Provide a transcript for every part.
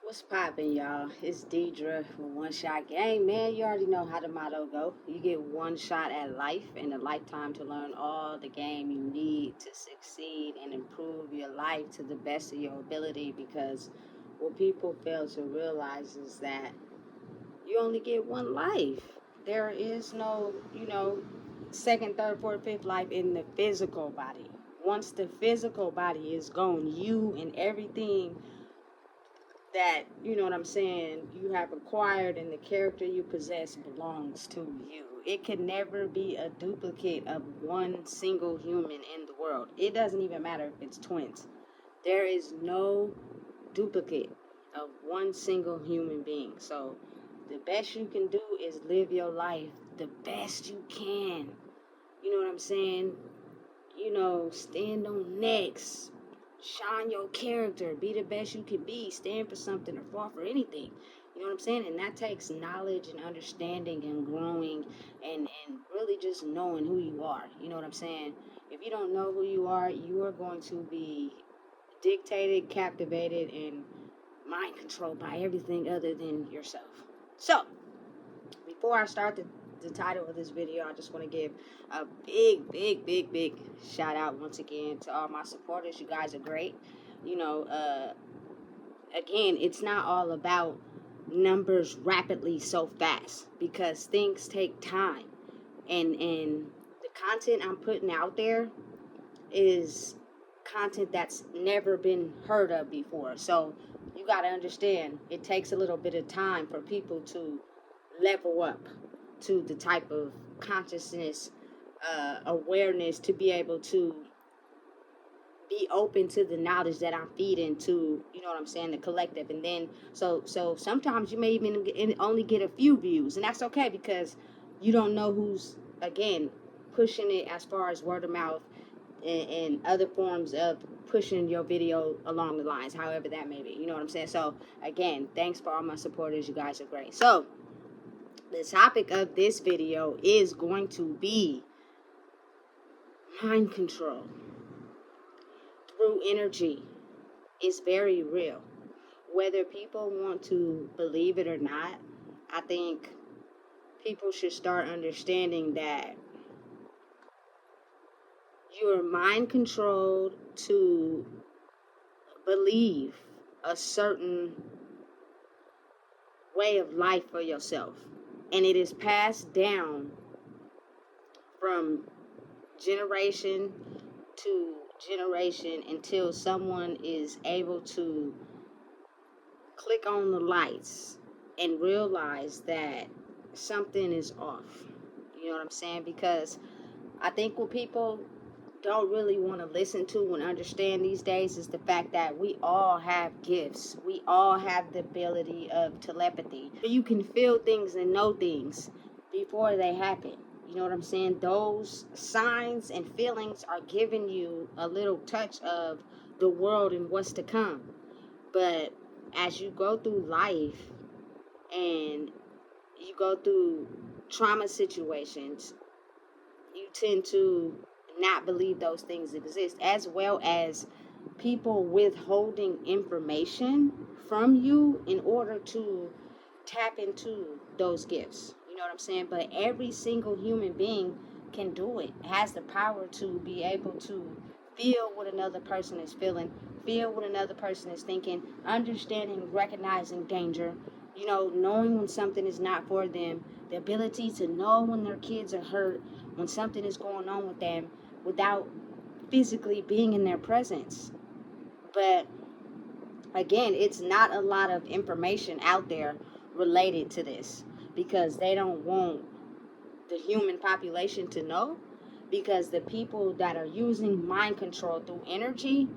What's poppin', y'all? It's Deidre from One Shot Game. Man, you already know how the motto go. You get one shot at life and a lifetime to learn all the game you need to succeed and improve your life to the best of your ability, because what people fail to realize is that you only get one life. There is no, second, third, fourth, fifth life in the physical body. Once the physical body is gone, you and everything that, you have acquired and the character you possess belongs to you. It can never be a duplicate of one single human in the world. It doesn't even matter if it's twins. There is no duplicate of one single human being. So the best you can do is live your life the best you can. You know what I'm saying? Stand on necks. Shine your character. Be the best you can be. Stand for something or fall for anything. You know what I'm saying? And that takes knowledge and understanding and growing and really just knowing who you are. You know what I'm saying? If you don't know who you are going to be dictated, captivated, and mind controlled by everything other than yourself. So, before I start the title of this video, I just want to give a big shout out once again to all my supporters. You guys are great. Again, it's not all about numbers rapidly so fast, because things take time, and the content I'm putting out there is content that's never been heard of before. So you got to understand, it takes a little bit of time for people to level up to the type of consciousness, awareness, to be able to be open to the knowledge that I'm feeding to, the collective. And then, so sometimes you may even only get a few views, and that's okay, because you don't know who's, again, pushing it as far as word of mouth and other forms of pushing your video along the lines, however that may be. You know what I'm saying? So, again, thanks for all my supporters. You guys are great. So, the topic of this video is going to be mind control through energy. Is very real. Whether people want to believe it or not, I think people should start understanding that you're mind controlled to believe a certain way of life for yourself. And it is passed down from generation to generation until someone is able to click on the lights and realize that something is off. You know what I'm saying? Because I think what people don't really want to listen to and understand these days is the fact that we all have gifts. We all have the ability of telepathy. You can feel things and know things before they happen. You know what I'm saying? Those signs and feelings are giving you a little touch of the world and what's to come. But as you go through life and you go through trauma situations, you tend to not believe those things exist, as well as people withholding information from you in order to tap into those gifts. You know what I'm saying? But every single human being can do it. Has the power to be able to feel what another person is feeling, feel what another person is thinking, understanding, recognizing danger, knowing when something is not for them, the ability to know when their kids are hurt, when something is going on with them, without physically being in their presence. But again, it's not a lot of information out there related to this, because they don't want the human population to know, because the people that are using mind control through energy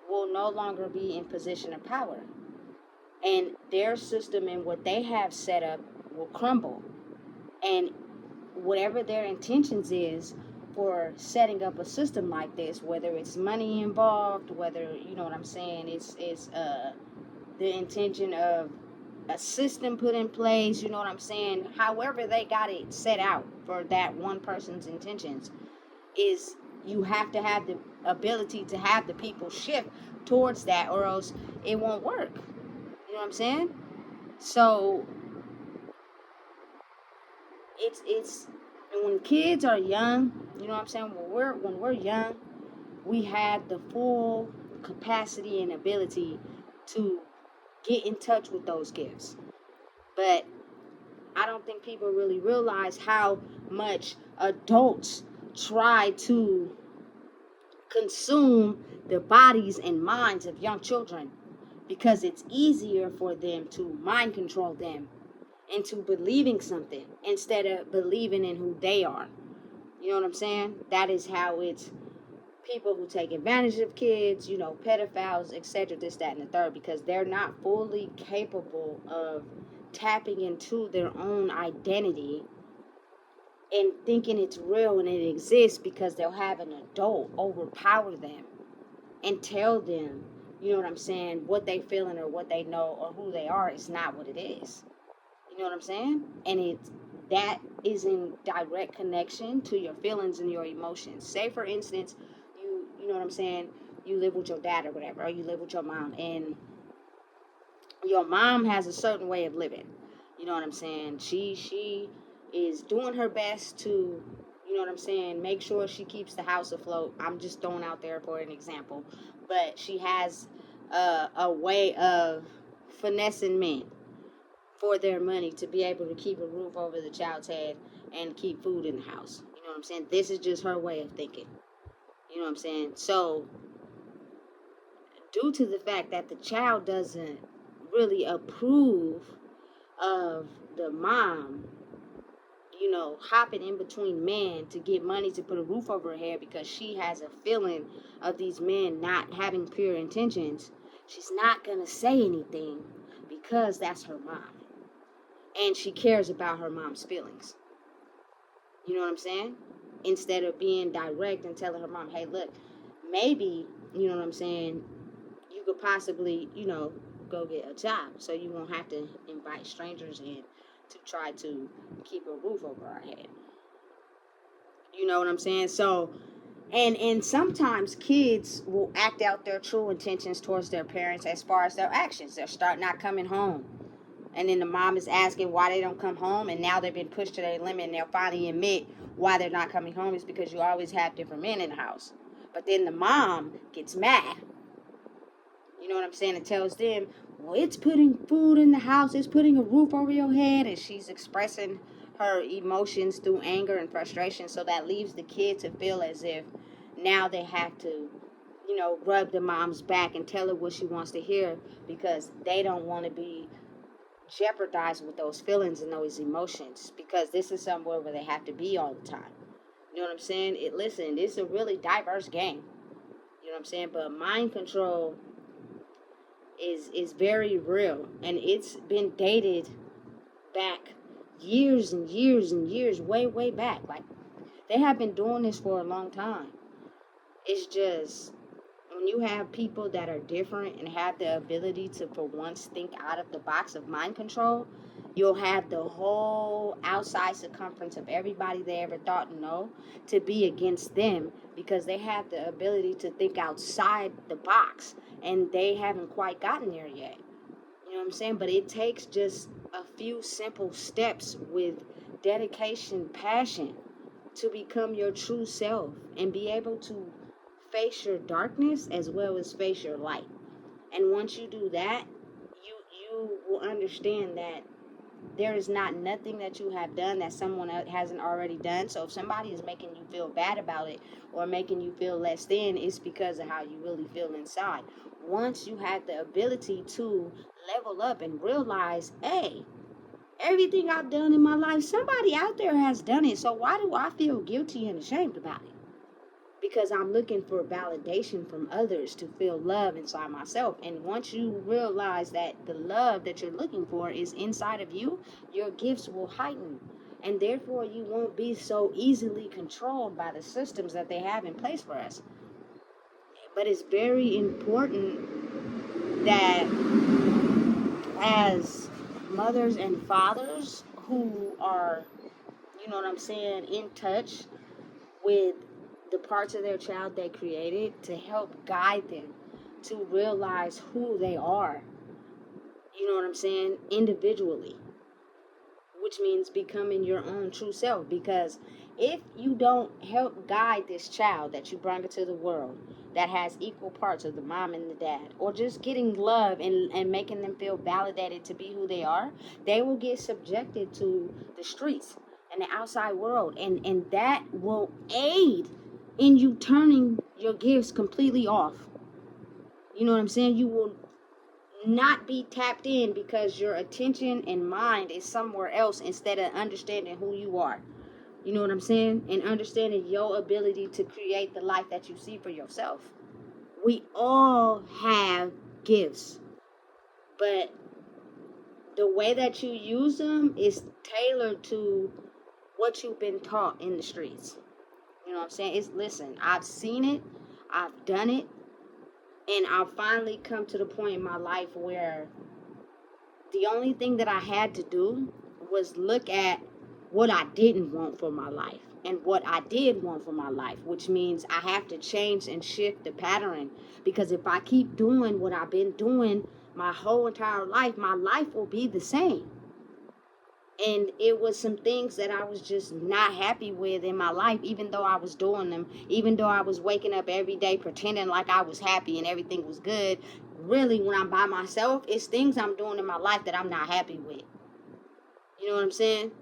will no longer be in position of power, and their system and what they have set up will crumble. And whatever their intentions is for setting up a system like this, whether it's money involved, whether, it's the intention of a system put in place, however they got it set out for that one person's intentions, is you have to have the ability to have the people shift towards that, or else it won't work. know what I'm saying? So it's when kids are young, you know what I'm saying? When we're young, we have the full capacity and ability to get in touch with those gifts. But I don't think people really realize how much adults try to consume the bodies and minds of young children because it's easier for them to mind control them into believing something instead of believing in who they are. You know what I'm saying? That is how it's people who take advantage of kids, pedophiles, etc., this, that, and the third, because they're not fully capable of tapping into their own identity and thinking it's real and it exists, because they'll have an adult overpower them and tell them, you know what I'm saying, what they feeling or what they know or who they are is not what it is. You know what I'm saying? And that is in direct connection to your feelings and your emotions. Say, for instance, you know what I'm saying, you live with your dad or whatever, or you live with your mom, and your mom has a certain way of living. You know what I'm saying? She is doing her best to, you know what I'm saying, make sure she keeps the house afloat. I'm just throwing out there for an example. But she has a way of finessing men for their money to be able to keep a roof over the child's head and keep food in the house. You know what I'm saying? This is just her way of thinking. You know what I'm saying? So, due to the fact that the child doesn't really approve of the mom, hopping in between men to get money to put a roof over her head because she has a feeling of these men not having pure intentions, she's not going to say anything because that's her mom. And she cares about her mom's feelings. You know what I'm saying? Instead of being direct and telling her mom, hey, look, maybe, you know what I'm saying, you could possibly, go get a job so you won't have to invite strangers in to try to keep a roof over our head. You know what I'm saying? So, and sometimes kids will act out their true intentions towards their parents as far as their actions. They'll start not coming home. And then the mom is asking why they don't come home, and now they've been pushed to their limit, and they'll finally admit why they're not coming home is because you always have different men in the house. But then the mom gets mad. You know what I'm saying? And tells them, well, it's putting food in the house, it's putting a roof over your head, and she's expressing her emotions through anger and frustration. So that leaves the kid to feel as if now they have to, rub the mom's back and tell her what she wants to hear because they don't want to be jeopardized with those feelings and those emotions, because this is somewhere where they have to be all the time. You know what I'm saying? Listen, it's a really diverse game. You know what I'm saying? But mind control is very real, and it's been dated back years and years and years, way back. Like, they have been doing this for a long time. It's just when you have people that are different and have the ability to, for once, think out of the box of mind control, you'll have the whole outside circumference of everybody they ever thought to know to be against them, because they have the ability to think outside the box and they haven't quite gotten there yet. You know what I'm saying? But it takes just a few simple steps with dedication, passion, to become your true self and be able to face your darkness as well as face your light. And once you do that, you will understand that there is not nothing that you have done that someone else hasn't already done. So if somebody is making you feel bad about it or making you feel less than, it's because of how you really feel inside. Once you have the ability to level up and realize, hey, everything I've done in my life, somebody out there has done it. So why do I feel guilty and ashamed about it? Because I'm looking for validation from others to feel love inside myself. And once you realize that the love that you're looking for is inside of you, your gifts will heighten. And therefore, you won't be so easily controlled by the systems that they have in place for us. But it's very important that as mothers and fathers who are, you know what I'm saying, in touch with the parts of their child they created, to help guide them to realize who they are You know what I'm saying? Individually, which means becoming your own true self. Because if you don't help guide this child that you bring into the world, that has equal parts of the mom and the dad, or just getting love and making them feel validated to be who they are, they will get subjected to the streets and the outside world. And that will aid in you turning your gifts completely off. You know what I'm saying? You will not be tapped in because your attention and mind is somewhere else instead of understanding who you are. You know what I'm saying? And understanding your ability to create the life that you see for yourself. We all have gifts, but the way that you use them is tailored to what you've been taught in the streets. You know what I'm saying? Listen, I've seen it, I've done it, and I've finally come to the point in my life where the only thing that I had to do was look at what I didn't want for my life and what I did want for my life, which means I have to change and shift the pattern. Because if I keep doing what I've been doing my whole entire life, my life will be the same. And it was some things that I was just not happy with in my life, even though I was doing them, even though I was waking up every day pretending like I was happy and everything was good. Really, when I'm by myself, it's things I'm doing in my life that I'm not happy with. You know what I'm saying?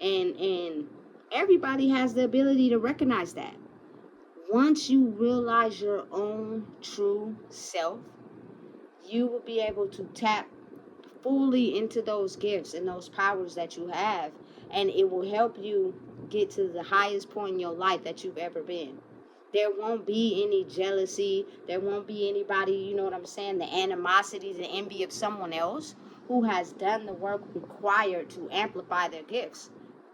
And everybody has the ability to recognize that. Once you realize your own true self, you will be able to tap fully into those gifts and those powers that you have, and it will help you get to the highest point in your life that you've ever been. There won't be any jealousy. There won't be anybody, you know what I'm saying, the animosity, the envy of someone else who has done the work required to amplify their gifts.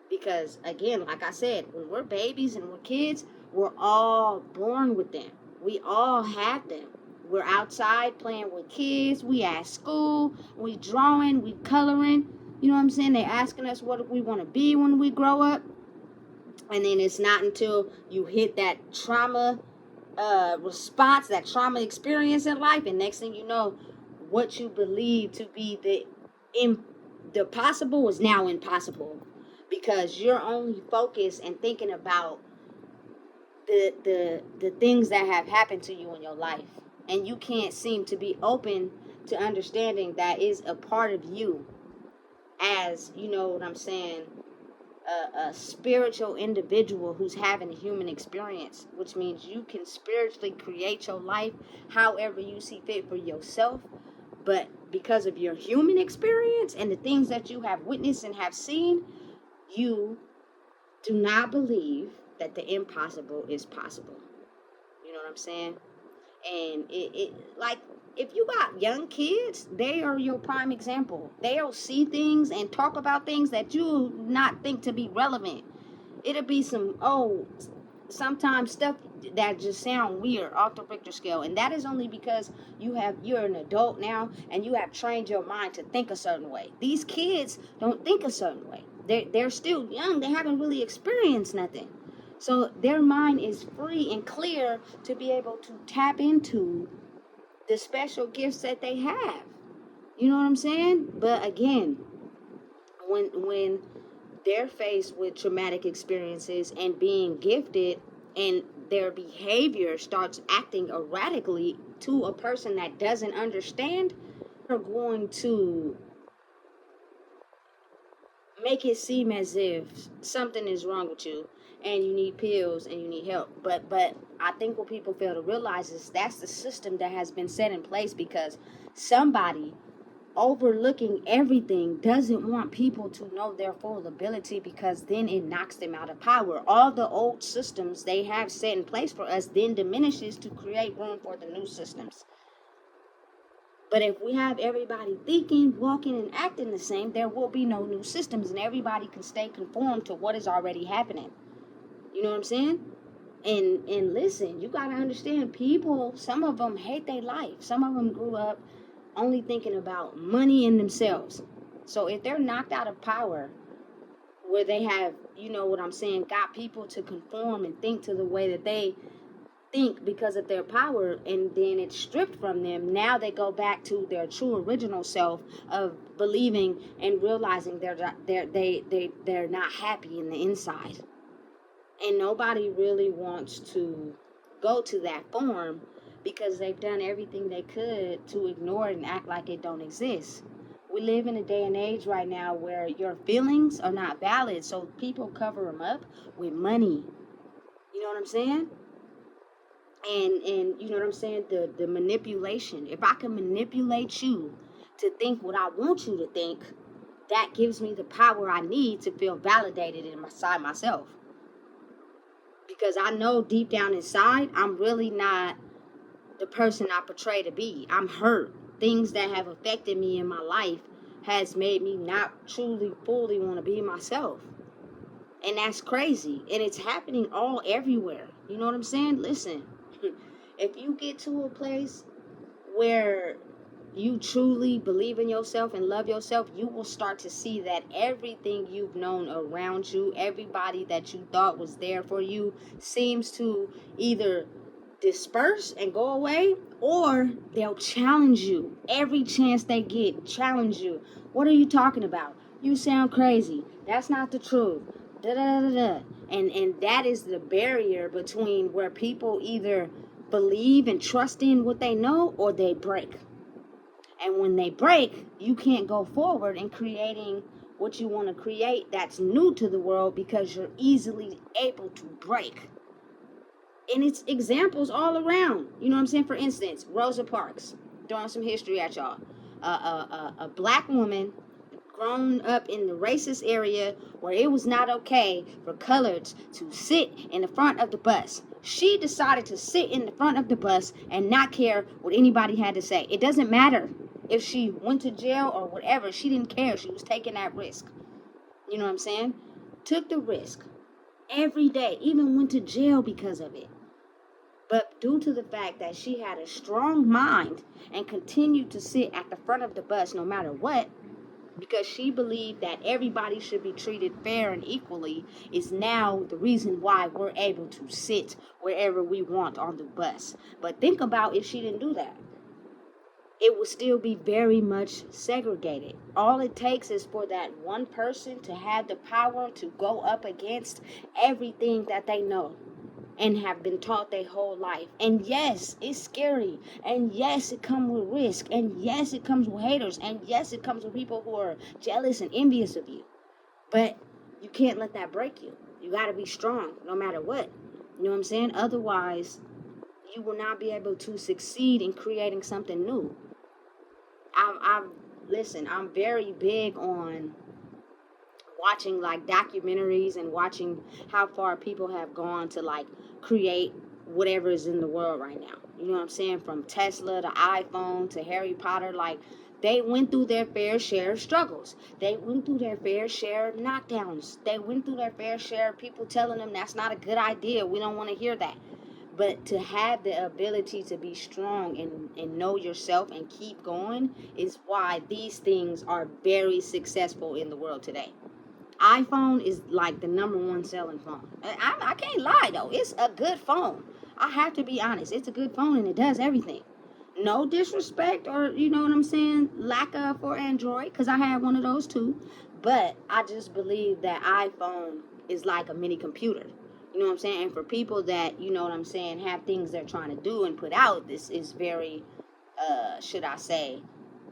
Because again, like I said, when we're babies and we're kids, we're all born with them. We all have them. We're outside playing with kids. We at school. We drawing. We coloring. You know what I'm saying? They're asking us what we want to be when we grow up. And then it's not until you hit that trauma response, that trauma experience in life, and next thing you know, what you believe to be the possible is now impossible, because you're only focused and thinking about the things that have happened to you in your life, and you can't seem to be open to understanding that is a part of you, as you know what I'm saying, a spiritual individual who's having a human experience, which means you can spiritually create your life however you see fit for yourself. But because of your human experience and the things that you have witnessed and have seen, you do not believe that the impossible is possible. You know what I'm saying? And it like, if you got young kids, they are your prime example. They'll see things and talk about things that you not think to be relevant. It'll be some sometimes stuff that just sound weird off the Richter scale, and that is only because you're an adult now and you have trained your mind to think a certain way. These kids don't think a certain way. They're still young. They haven't really experienced nothing. So their mind is free and clear to be able to tap into the special gifts that they have. You know what I'm saying? But again, when they're faced with traumatic experiences and being gifted, and their behavior starts acting erratically to a person that doesn't understand, they're going to make it seem as if something is wrong with you and you need pills and you need help. But I think what people fail to realize is that's the system that has been set in place, because somebody overlooking everything doesn't want people to know their full ability, because then it knocks them out of power. All the old systems they have set in place for us then diminishes to create room for the new systems. But if we have everybody thinking, walking, and acting the same, there will be no new systems, and everybody can stay conformed to what is already happening. You know what I'm saying? And listen, you got to understand, people, some of them hate their life. Some of them grew up only thinking about money and themselves. So if they're knocked out of power, where they have, you know what I'm saying, got people to conform and think to the way that they think because of their power, and then it's stripped from them. Now they go back to their true original self of believing and realizing they're not happy in the inside. And nobody really wants to go to that form because they've done everything they could to ignore it and act like it don't exist. We live in a day and age right now where your feelings are not valid, so people cover them up with money. You know what I'm saying? And you know what I'm saying? The manipulation. If I can manipulate you to think what I want you to think, that gives me the power I need to feel validated inside myself. Because I know deep down inside, I'm really not the person I portray to be. I'm hurt. Things that have affected me in my life has made me not truly, fully want to be myself. And that's crazy. And it's happening all everywhere. You know what I'm saying? Listen, if you get to a place where you truly believe in yourself and love yourself, you will start to see that everything you've known around you, everybody that you thought was there for you, seems to either disperse and go away, or they'll challenge you. Every chance they get, challenge you. What are you talking about? You sound crazy. That's not the truth. Da da da da. And that is the barrier between where people either believe and trust in what they know, or they break. And when they break, you can't go forward in creating what you want to create that's new to the world, because you're easily able to break. And it's examples all around. You know what I'm saying? For instance, Rosa Parks, throwing some history at y'all. A black woman grown up in the racist area where it was not okay for coloreds to sit in the front of the bus. She decided to sit in the front of the bus and not care what anybody had to say. It doesn't matter if she went to jail or whatever. She didn't care. She was taking that risk. You know what I'm saying? Took the risk every day, even went to jail because of it. But due to the fact that she had a strong mind and continued to sit at the front of the bus no matter what, because she believed that everybody should be treated fair and equally, is now the reason why we're able to sit wherever we want on the bus. But think about if she didn't do that. It would still be very much segregated. All it takes is for that one person to have the power to go up against everything that they know and have been taught their whole life. And yes, it's scary. And yes, it comes with risk. And yes, it comes with haters. And yes, it comes with people who are jealous and envious of you. But you can't let that break you. You got to be strong no matter what. You know what I'm saying? Otherwise, you will not be able to succeed in creating something new. Listen, I'm very big on watching like documentaries and watching how far people have gone to like create whatever is in the world right now. You know what I'm saying? From Tesla to iPhone to Harry Potter, like they went through their fair share of struggles. They went through their fair share of knockdowns. They went through their fair share of people telling them that's not a good idea. We don't want to hear that. But to have the ability to be strong and know yourself and keep going is why these things are very successful in the world today. iPhone is like the #1 selling phone. I can't lie though. It's a good phone. I have to be honest. It's a good phone and it does everything. No disrespect or, you know what I'm saying, lack of for Android, because I had one of those too. But I just believe that iPhone is like a mini computer. You know what I'm saying? And for people that, you know what I'm saying, have things they're trying to do and put out, this is very, should I say,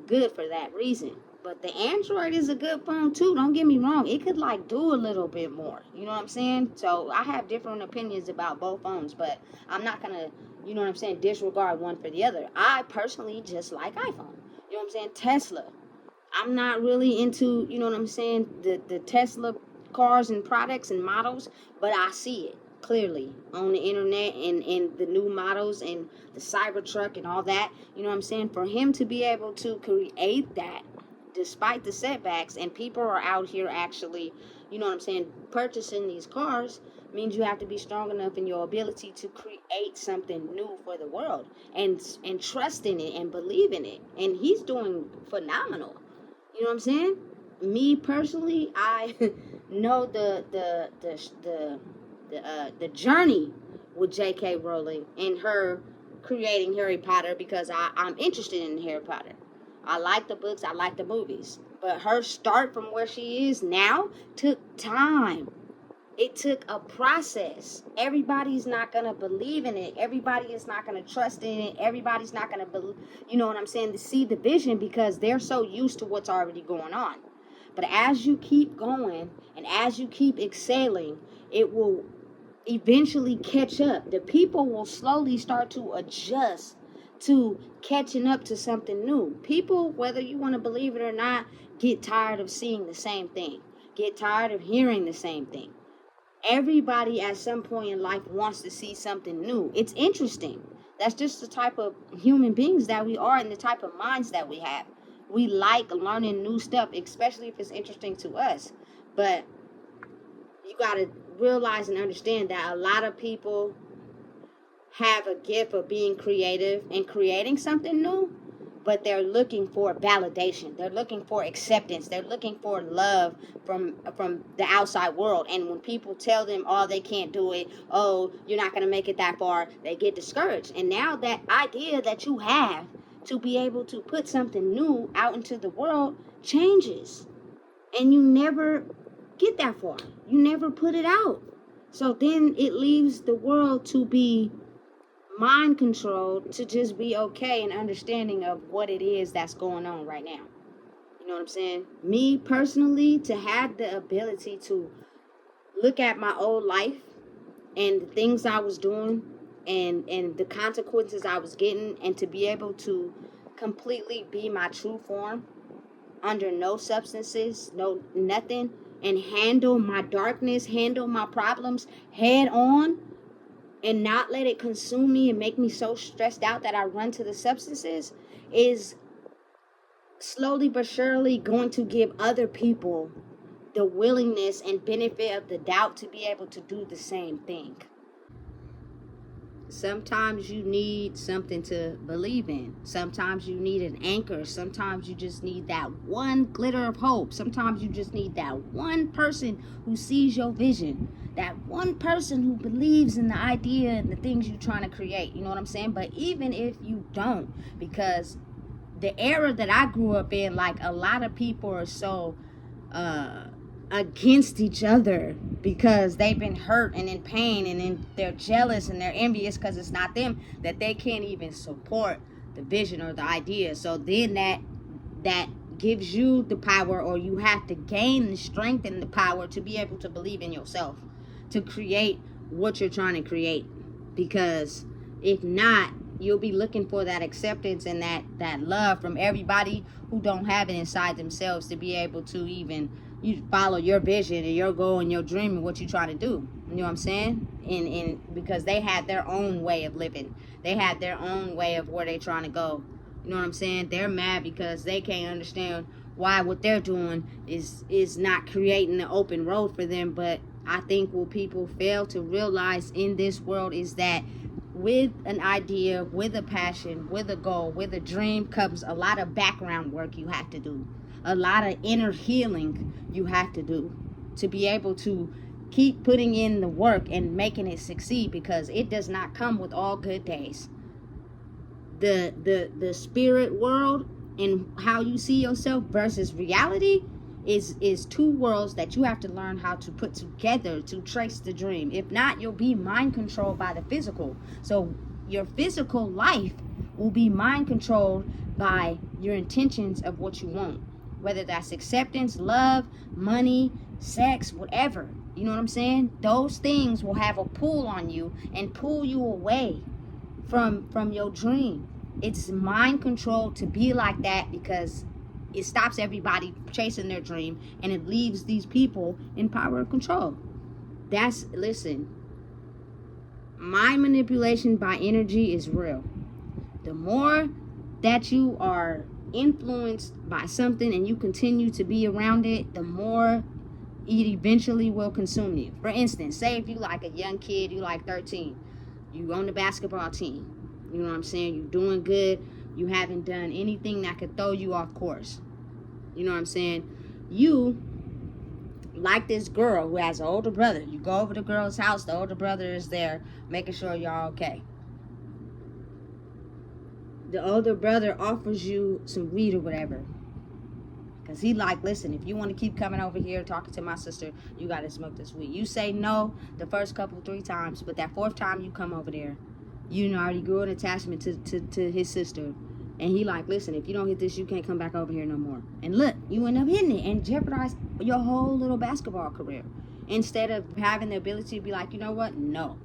good for that reason. But the Android is a good phone too. Don't get me wrong. It could like do a little bit more. You know what I'm saying? So I have different opinions about both phones, but I'm not going to, you know what I'm saying, disregard one for the other. I personally just like iPhone. You know what I'm saying? Tesla. I'm not really into, you know what I'm saying, the Tesla cars and products and models, but I see it clearly on the internet and the new models and the Cybertruck and all that. You know what I'm saying? For him to be able to create that despite the setbacks, and people are out here actually, you know what I'm saying, purchasing these cars, means you have to be strong enough in your ability to create something new for the world and trust in it and believe in it. And he's doing phenomenal. You know what I'm saying? Me personally, I know the journey with J.K. Rowling and her creating Harry Potter, because I'm interested in Harry Potter. I like the books, I like the movies. But her start from where she is now took time. It took a process. Everybody's not going to believe in it. Everybody is not going to trust in it. Everybody's not going to believe, you know what I'm saying, to see the vision, because they're so used to what's already going on. But as you keep going and as you keep excelling, it will eventually catch up. The people will slowly start to adjust to catching up to something new. People, whether you want to believe it or not, get tired of seeing the same thing, get tired of hearing the same thing. Everybody at some point in life wants to see something new. It's interesting. That's just the type of human beings that we are and the type of minds that we have. We like learning new stuff, especially if it's interesting to us. But you got to realize and understand that a lot of people have a gift of being creative and creating something new, but they're looking for validation. They're looking for acceptance. They're looking for love from the outside world. And when people tell them, oh, they can't do it, oh, you're not going to make it that far, they get discouraged. And now that idea that you have to be able to put something new out into the world changes. And you never get that far. You never put it out. So then it leaves the world to be mind controlled, to just be okay and understanding of what it is that's going on right now. You know what I'm saying? Me personally, to have the ability to look at my old life and the things I was doing and the consequences I was getting, and to be able to completely be my true form under no substances, no nothing, and handle my darkness, handle my problems head on, and not let it consume me and make me so stressed out that I run to the substances, is slowly but surely going to give other people the willingness and benefit of the doubt to be able to do the same thing. Sometimes you need something to believe in. Sometimes you need an anchor. Sometimes you just need that one glitter of hope. Sometimes you just need that one person who sees your vision. That one person who believes in the idea and the things you're trying to create. You know what I'm saying? But even if you don't, because the era that I grew up in, like, a lot of people are so against each other because they've been hurt and in pain, and then they're jealous and they're envious because it's not them, that they can't even support the vision or the idea. So then that gives you the power, or you have to gain the strength and the power to be able to believe in yourself, to create what you're trying to create. Because if not, you'll be looking for that acceptance and that love from everybody who don't have it inside themselves to be able to even you follow your vision and your goal and your dream and what you're trying to do. You know what I'm saying? And because they had their own way of living. They had their own way of where they're trying to go. You know what I'm saying? They're mad because they can't understand why what they're doing is not creating an open road for them. But I think what people fail to realize in this world is that with an idea, with a passion, with a goal, with a dream, comes a lot of background work you have to do. A lot of inner healing you have to do to be able to keep putting in the work and making it succeed, because it does not come with all good days. The spirit world and how you see yourself versus reality is two worlds that you have to learn how to put together to trace the dream. If not, you'll be mind controlled by the physical. So your physical life will be mind controlled by your intentions of what you want, whether that's acceptance, love, money, sex, whatever. You know what I'm saying? Those things will have a pull on you and pull you away from your dream. It's mind control to be like that, because it stops everybody chasing their dream and it leaves these people in power of control. Listen, mind manipulation by energy is real. The more that you are influenced by something and you continue to be around it, the more it eventually will consume you. For instance, say if you like a young kid, you like 13, you on the basketball team, you know what I'm saying, you're doing good, you haven't done anything that could throw you off course. You know what I'm saying? You like this girl who has an older brother. You go over to the girl's house, the older brother is there, making sure y'all okay. The older brother offers you some weed or whatever. Because he like, listen, if you want to keep coming over here talking to my sister, you got to smoke this weed. You say no the first couple, 3 times, but that 4th time you come over there, you know, already grew an attachment to his sister. And he like, listen, if you don't hit this, you can't come back over here no more. And look, you end up hitting it and jeopardize your whole little basketball career. Instead of having the ability to be like, you know what? No,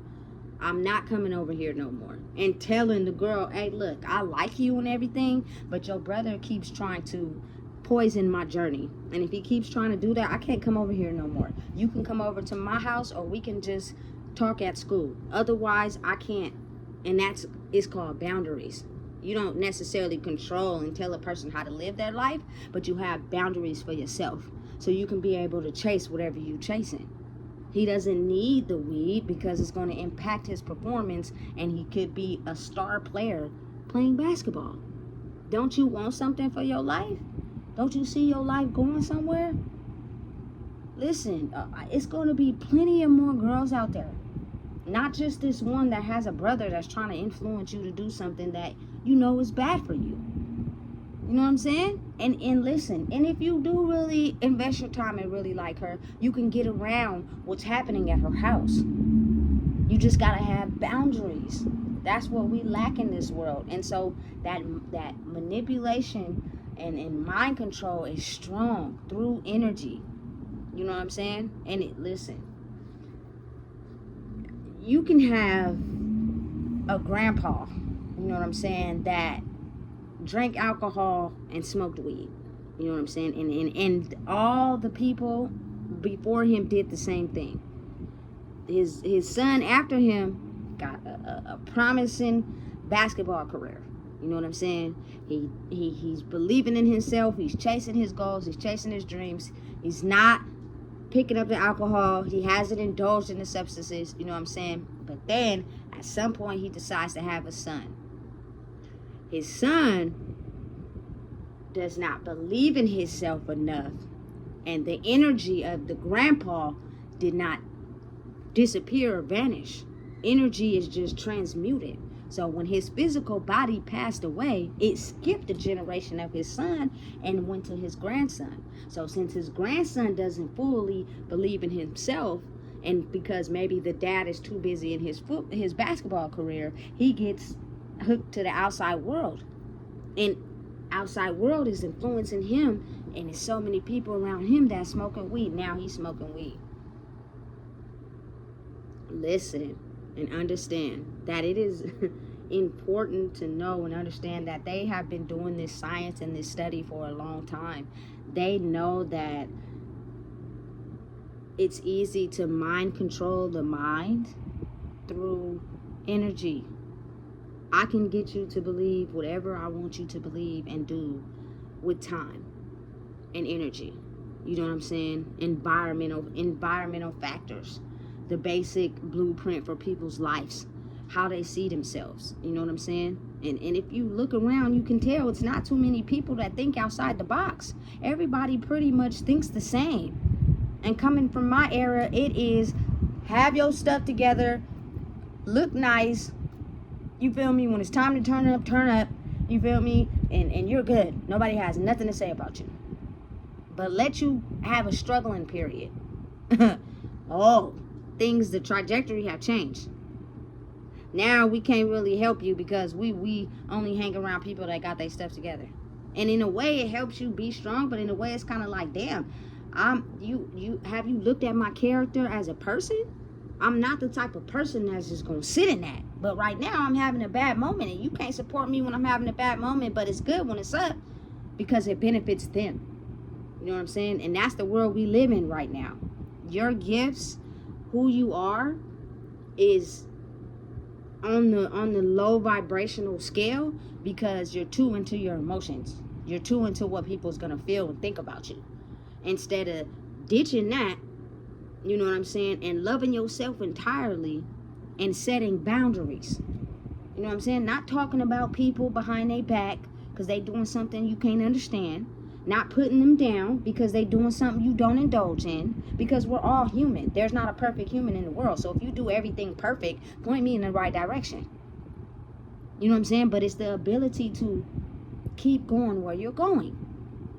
I'm not coming over here no more. And telling the girl, hey, look, I like you and everything, but your brother keeps trying to poison my journey. And if he keeps trying to do that, I can't come over here no more. You can come over to my house or we can just talk at school. Otherwise, I can't. And it's called boundaries. You don't necessarily control and tell a person how to live their life, but you have boundaries for yourself. So you can be able to chase whatever you're chasing. He doesn't need the weed because it's going to impact his performance and he could be a star player playing basketball. Don't you want something for your life? Don't you see your life going somewhere? Listen, it's going to be plenty of more girls out there. Not just this one that has a brother that's trying to influence you to do something that you know is bad for you. You know what I'm saying? And listen, and if you do really invest your time and really like her, you can get around what's happening at her house. You just got to have boundaries. That's what we lack in this world. And so that manipulation and mind control is strong through energy. You know what I'm saying? And listen, you can have a grandpa, you know what I'm saying, that drank alcohol and smoked weed. You know what I'm saying? And all the people before him did the same thing. His son after him got a promising basketball career. You know what I'm saying? He's believing in himself. He's chasing his goals. He's chasing his dreams. He's not picking up the alcohol. He hasn't indulged in the substances. You know what I'm saying? But then at some point he decides to have a son. His son does not believe in himself enough, and the energy of the grandpa did not disappear or vanish. Energy is just transmuted. So when his physical body passed away, it skipped a generation of his son and went to his grandson. So since his grandson doesn't fully believe in himself, and because maybe the dad is too busy in his basketball career, he gets hooked to the outside world. And outside world is influencing him, and there's so many people around him that's smoking weed. Now he's smoking weed. Listen and understand that it is important to know and understand that they have been doing this science and this study for a long time. They know that it's easy to mind control the mind through energy. I can get you to believe whatever I want you to believe and do with time and energy. You know what I'm saying? Environmental factors. The basic blueprint for people's lives, how they see themselves. You know what I'm saying? And if you look around, you can tell it's not too many people that think outside the box. Everybody pretty much thinks the same. And coming from my era, it is have your stuff together, look nice, you feel me? When it's time to turn up, you feel me? And you're good. Nobody has nothing to say about you. But let you have a struggling period. Oh, the trajectory have changed. Now we can't really help you because we only hang around people that got their stuff together. And in a way it helps you be strong, but in a way it's kind of like, damn, you have you looked at my character as a person? I'm not the type of person that's just gonna sit in that. But right now I'm having a bad moment, and you can't support me when I'm having a bad moment, but it's good when it's up because it benefits them. You know what I'm saying? And that's the world we live in right now. Your gifts, who you are, is on the low vibrational scale because you're too into your emotions. You're too into what people's gonna feel and think about you. Instead of ditching that, you know what I'm saying, and loving yourself entirely and setting boundaries. You know what I'm saying? Not talking about people behind their back because they doing something you can't understand. not putting them down because they doing something you don't indulge in, because we're all human. There's not a perfect human in the world. So if you do everything perfect, point me in the right direction. You know what I'm saying? But it's the ability to keep going where you're going.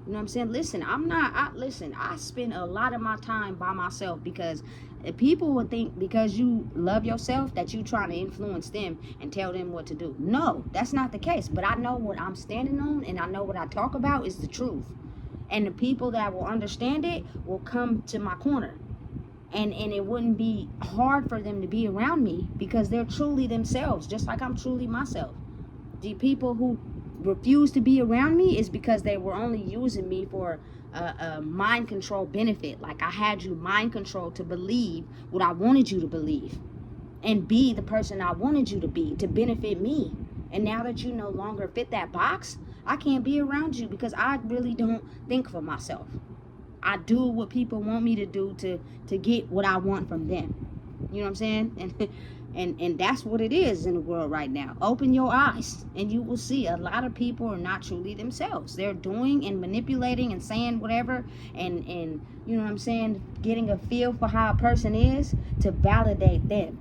You know what I'm saying? Listen, I spend a lot of my time by myself, because people would think because you love yourself that you trying to influence them and tell them what to do. No, that's not the case. But I know what I'm standing on, and I know what I talk about is the truth. And the people that will understand it will come to my corner. And it wouldn't be hard for them to be around me, because they're truly themselves, just like I'm truly myself. The people who refuse to be around me is because they were only using me for a mind control benefit. Like I had you mind controlled to believe what I wanted you to believe and be the person I wanted you to be to benefit me. And now that you no longer fit that box, I can't be around you, because I really don't think for myself. I do what people want me to do to get what I want from them. You know what I'm saying? And that's what it is in the world right now. Open your eyes and you will see a lot of people are not truly themselves. They're doing and manipulating and saying whatever, and you know what I'm saying, getting a feel for how a person is to validate them.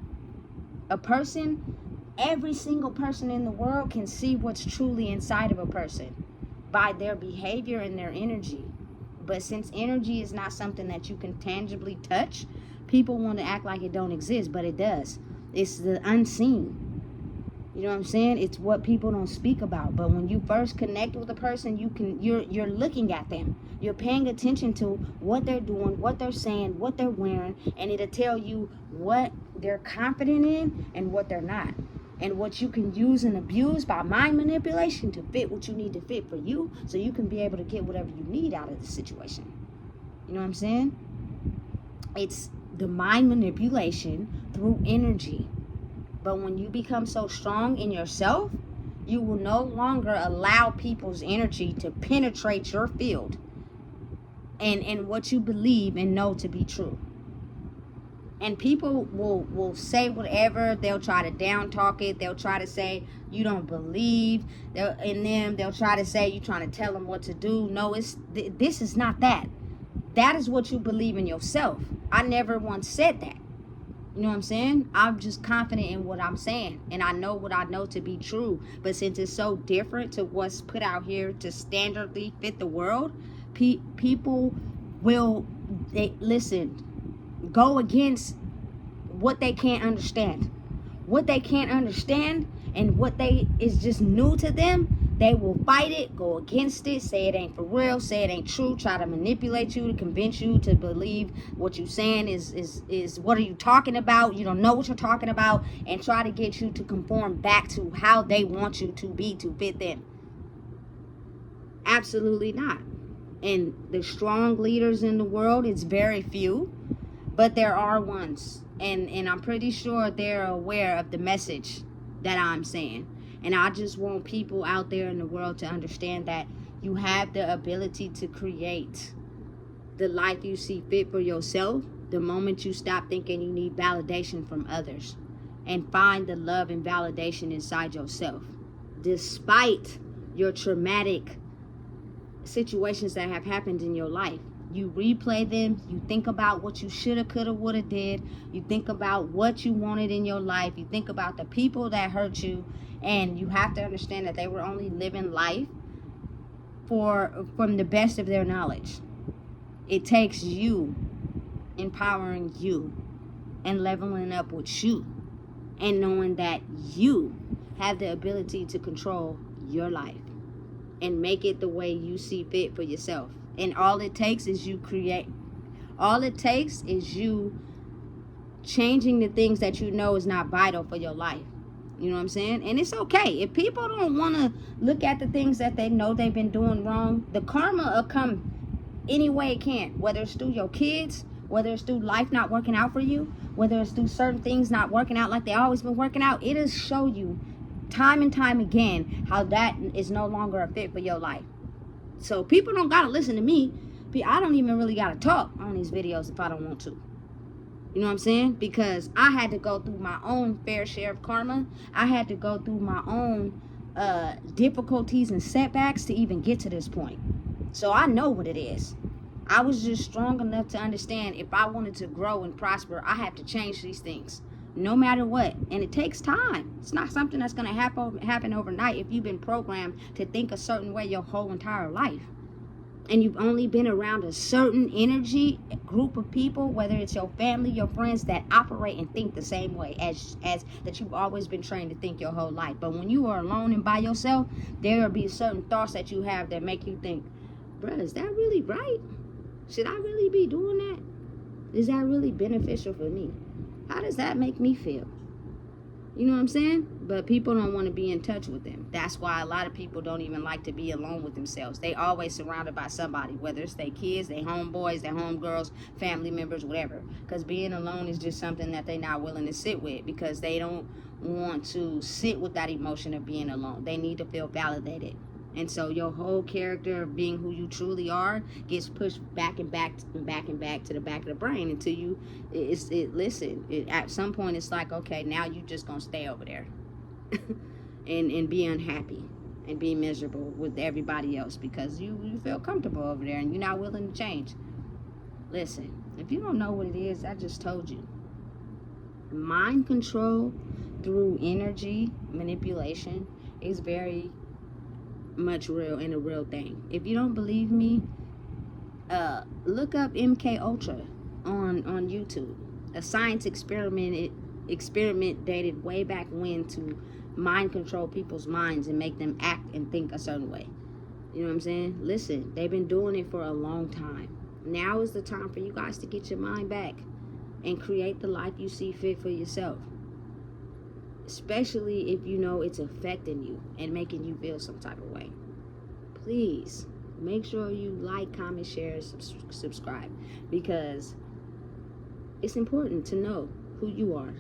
A person, every single person in the world can see what's truly inside of a person by their behavior and their energy. But since energy is not something that you can tangibly touch, people want to act like it don't exist, but it does. It's the unseen. You know what I'm saying? It's what people don't speak about. But when you first connect with a person, you're looking at them. You're paying attention to what they're doing, what they're saying, what they're wearing, and it'll tell you what they're confident in and what they're not. And what you can use and abuse by mind manipulation to fit what you need to fit for you, so you can be able to get whatever you need out of the situation. You know what I'm saying? It's the mind manipulation through energy. But when you become so strong in yourself, you will no longer allow people's energy to penetrate your field and what you believe and know to be true. And people will say whatever. They'll try to down talk it. They'll try to say you don't believe in them. They'll try to say you're trying to tell them what to do. No, this is not that. That is what you believe in yourself. I never once said that. You know what I'm saying? I'm just confident in what I'm saying. And I know what I know to be true. But since it's so different to what's put out here to standardly fit the world, people will, go against what they can't understand. What they can't understand and what is just new to them, they will fight it, go against it, say it ain't for real, say it ain't true, try to manipulate you to convince you to believe what you're saying is what are you talking about? You don't know what you're talking about, and try to get you to conform back to how they want you to be to fit them. Absolutely not. And the strong leaders in the world, it's very few, but there are ones. And I'm pretty sure they're aware of the message that I'm saying. And I just want people out there in the world to understand that you have the ability to create the life you see fit for yourself the moment you stop thinking you need validation from others and find the love and validation inside yourself. Despite your traumatic situations that have happened in your life, you replay them, you think about what you shoulda, coulda, woulda did, you think about what you wanted in your life, you think about the people that hurt you, and you have to understand that they were only living life from the best of their knowledge. It takes you empowering you and leveling up with you and knowing that you have the ability to control your life and make it the way you see fit for yourself. And all it takes is you create. All it takes is you changing the things that you know is not vital for your life. You know what I'm saying? And it's okay. If people don't want to look at the things that they know they've been doing wrong, the karma will come any way it can. Whether it's through your kids, whether it's through life not working out for you, whether it's through certain things not working out like they always been working out, it'll show you time and time again how that is no longer a fit for your life. So people don't gotta listen to me. I don't even really gotta talk on these videos if I don't want to. You know what I'm saying? Because I had to go through my own fair share of karma. I had to go through my own difficulties and setbacks to even get to this point. So I know what it is. I was just strong enough to understand if I wanted to grow and prosper, I have to change these things no matter what. And it takes time. It's not something that's going to happen overnight if you've been programmed to think a certain way your whole entire life. And you've only been around a certain energy group of people, whether it's your family, your friends, that operate and think the same way as that you've always been trained to think your whole life. But when you are alone and by yourself, there will be certain thoughts that you have that make you think, bruh, is that really right? Should I really be doing that? Is that really beneficial for me? How does that make me feel? You know what I'm saying? But people don't want to be in touch with them. That's why a lot of people don't even like to be alone with themselves. They always surrounded by somebody, whether it's their kids, their homeboys, their homegirls, family members, whatever. Because being alone is just something that they're not willing to sit with, because they don't want to sit with that emotion of being alone. They need to feel validated. And so your whole character of being who you truly are gets pushed back and back and back and back to the back of the brain until you, at some point it's like, okay, now you just gonna stay over there and be unhappy and be miserable with everybody else because you feel comfortable over there and you're not willing to change. Listen, if you don't know what it is, I just told you. Mind control through energy manipulation is very much real and a real thing. If you don't believe me, look up MK Ultra on YouTube. A science experiment dated way back when to mind control people's minds and make them act and think a certain way. You know what I'm saying? Listen, they've been doing it for a long time. Now is the time for you guys to get your mind back and create the life you see fit for yourself. Especially if you know it's affecting you and making you feel some type of way. Please make sure you like, comment, share, subscribe, because it's important to know who you are